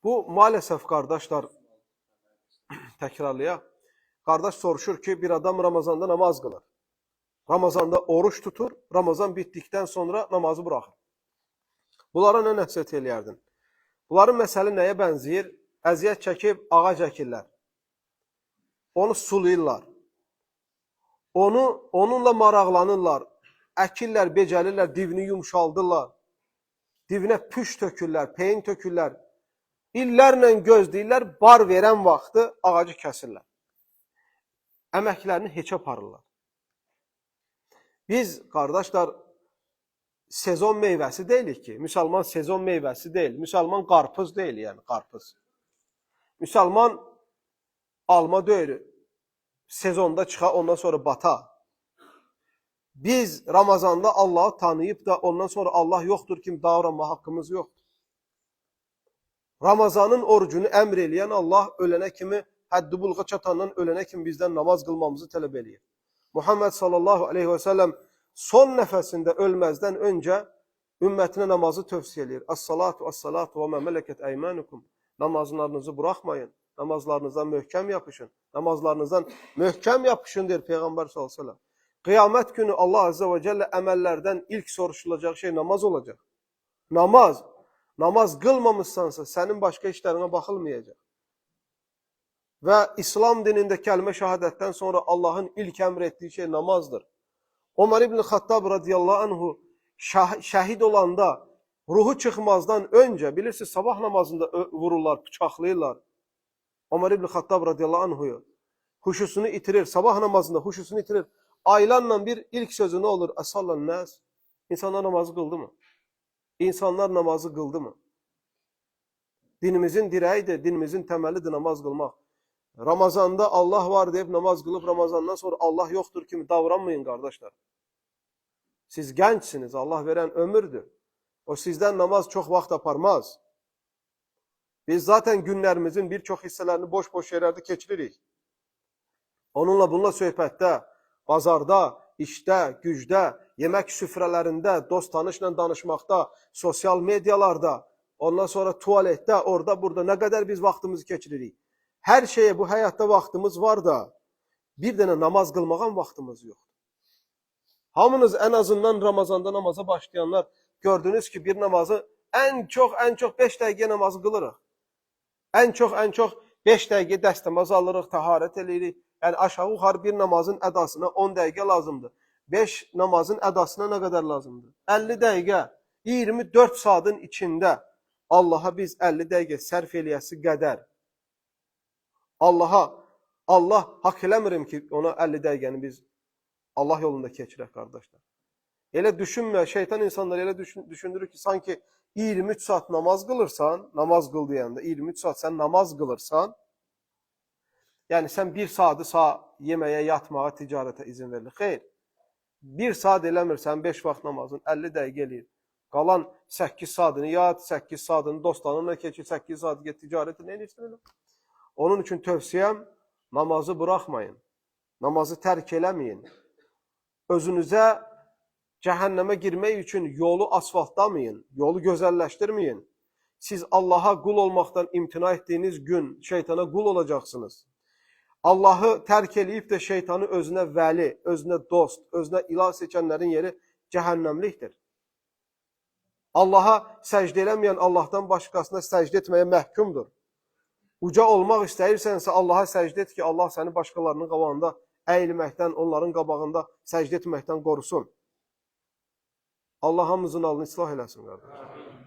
Bu maalesef kardeşler tekrarlayaq. Kardeş soruşur ki bir adam Ramazanda namaz kılar. Ramazanda oruç tutur. Ramazan bittikten sonra namazı bırakır. Bunlara ne nəsihət eləyərdin? Bunların məsələ nəyə bənzəyir? Əziyyət çəkib ağac əkirlər. Onu sulayırlar. Onunla maraqlanırlar. Əkirlər, becəlirlər, divini yumşaldırlar. Divinə püş tökürlər, peyin tökürlər. İllərlə gözləyirlər, bar verən vaxtı ağacı kəsirlər. Əməklərini heçə aparırlar. Biz, qardaşlar, sezon meyvəsi deyilik ki, müsəlman sezon meyvəsi deyil, müsəlman qarpız deyil, yəni qarpız. Müsəlman alma deyil, sezonda çıxa, ondan sonra bata. Biz Ramazanda Allah'ı tanıyıp da ondan sonra Allah yoxdur kimi davranma haqqımız yoxdur. Ramazanın orucunu əmr eləyən Allah ölənə kimi, həddi bulğa çatandan ölənə kimi bizdən namaz qılmamızı tələb eləyir. Muhammed sallallahu aleyhi ve sellem son nəfəsində ölməzdən öncə ümmətinə namazı tövsiyə eləyir. As-salatu, as-salatu və mə mələkət əymənukum. Namazlarınızı buraxmayın. Namazlarınızdan möhkəm yapışın. Namazlarınızdan möhkəm yapışın deyir Peyğəmbər sallallahu aleyhi ve sellem. Qiyamət günü Allah azze ve celle əməllərdən ilk soruşulacaq şey namaz olacaq. Namaz. Namaz qılmamışsansa sənin başqa işlərinə baxılmayacaq. Və İslam dinində kəlmə şəhadətdən sonra Allahın ilk əmr etdiyi şey namazdır. Ömər ibn Xattab radiyallahu anhu şəhid olanda ruhu çıxmazdan öncə, bilirsiniz sabah namazında vururlar, bıçaqlayırlar. Ömər ibn Xattab radiyallahu anhuyu huşusunu itirir, sabah namazında huşusunu itirir. Aylarla bir ilk sözü nə olur? Əsallan nəs. İnsanlar namazı qıldı mı? İnsanlar namazı qıldı mı? Dinimizin dirəyidir, dinimizin təməlidir namaz qılmaq. Ramazanda Allah var deyib namaz qılıb, Ramazandan sonra Allah yoxdur kimi davranmayın qardaşlar. Siz gəncsiniz, Allah verən ömürdür. O sizdən namaz çox vaxt aparmaz. Biz zaten günlərimizin bir çox hissələrini boş-boş yerlərdə keçiririk. Onunla bununla söhbətdə, bazarda, işdə, gücdə, yemək süfrələrində, dost tanışla danışmaqda, sosial medialarda, ondan sonra tualetdə, orada, burada nə qədər biz vaxtımızı keçiririk. Hər şeyə bu həyatda vaxtımız var da, bir dənə namaz qılmağa vaxtımız yoxdur. Hamınız ən azından Ramazanda namaza başlayanlar gördünüz ki, bir namazı ən çox 5 dəqiqə namazı qılırıq. Ən çox 5 dəqiqə dəstəmaz alırıq, təharət edirik. Yəni aşağı yuxarı bir namazın ədasına 10 dəqiqə lazımdır. 5 namazın ədasına nə qədər lazımdır? 50 dəqiqə, 24 saatın içində Allaha biz 50 dəqiqə sərf eləyəsi qədər. Allah haqq eləmirim ki, ona 50 dəqiqəni biz Allah yolunda keçirək, qardaşlar. Elə düşünmə, şeytan insanları elə düşündürür ki, sanki 23 saat namaz qılırsan, namaz qıl deyəndə 23 saat sən namaz qılırsan, yəni sən 1 saatı yeməyə, yatmağa, ticarətə izin verilir. Xeyr, 1 saat eləmirsən, 5 vaxt namazın 50 dəqiqə eləyir. Qalan 8 saatını yat, 8 saatını dostlarınla keçir, 8 saat get ticarətə, nə edirsən? Onun üçün tövsiyəm, namazı buraxmayın, namazı tərk eləməyin. Özünüzə cəhənnəmə girmək üçün yolu asfaltlamayın, yolu gözəlləşdirməyin. Siz Allaha qul olmaqdan imtina etdiyiniz gün şeytana qul olacaqsınız. Allahı tərk eləyib də şeytanı özünə vəli, özünə dost, özünə ilah seçənlərin yeri cəhənnəmlikdir. Allaha səcdə eləməyən Allahdan başqasına səcdə etməyə məhkumdur. Uca olmaq istəyirsənsə Allaha səcdə et ki, Allah səni başqalarının qabağında əyilməkdən, onların qabağında səcdə etməkdən qorusun. Allah hamımızın alını islah eləsin, qardaşlar.